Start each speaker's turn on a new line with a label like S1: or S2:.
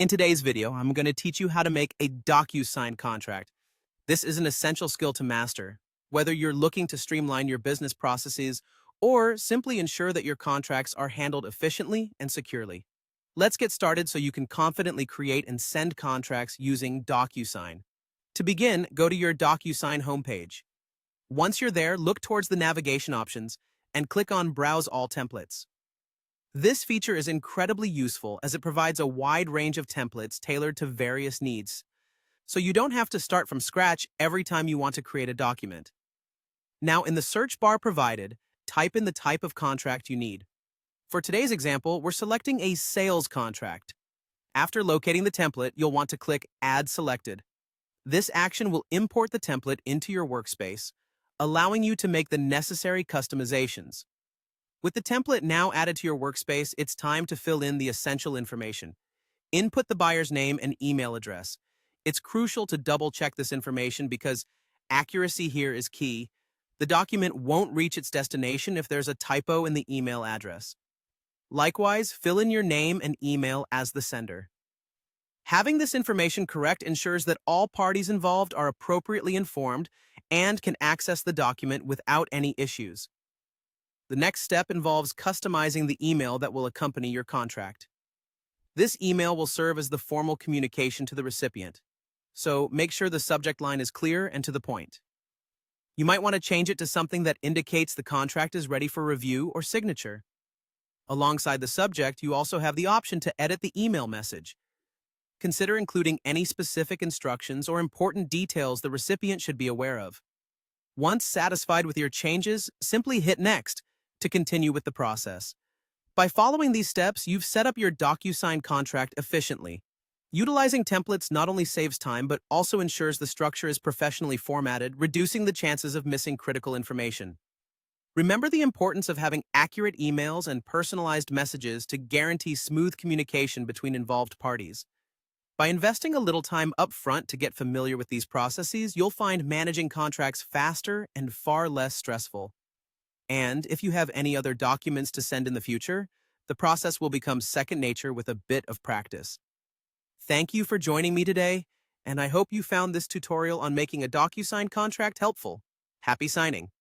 S1: In today's video, I'm going to teach you how to make a DocuSign contract. This is an essential skill to master, whether you're looking to streamline your business processes or simply ensure that your contracts are handled efficiently and securely. Let's get started so you can confidently create and send contracts using DocuSign. To begin, go to your DocuSign homepage. Once you're there, look towards the navigation options and click on Browse All Templates. This feature is incredibly useful as it provides a wide range of templates tailored to various needs, so you don't have to start from scratch every time you want to create a document. Now, in the search bar provided, type in the type of contract you need. For today's example, we're selecting a sales contract. After locating the template, you'll want to click Add Selected. This action will import the template into your workspace, allowing you to make the necessary customizations. With the template now added to your workspace, it's time to fill in the essential information. Input the buyer's name and email address. It's crucial to double-check this information because accuracy here is key. The document won't reach its destination if there's a typo in the email address. Likewise, fill in your name and email as the sender. Having this information correct ensures that all parties involved are appropriately informed and can access the document without any issues. The next step involves customizing the email that will accompany your contract. This email will serve as the formal communication to the recipient, so make sure the subject line is clear and to the point. You might want to change it to something that indicates the contract is ready for review or signature. Alongside the subject, you also have the option to edit the email message. Consider including any specific instructions or important details the recipient should be aware of. Once satisfied with your changes, simply hit Next to continue with the process. By following these steps, you've set up your DocuSign contract efficiently. Utilizing templates not only saves time but also ensures the structure is professionally formatted, reducing the chances of missing critical information. Remember the importance of having accurate emails and personalized messages to guarantee smooth communication between involved parties. By investing a little time up front to get familiar with these processes, you'll find managing contracts faster and far less stressful. And if you have any other documents to send in the future, the process will become second nature with a bit of practice. Thank you for joining me today, and I hope you found this tutorial on making a DocuSign contract helpful. Happy signing!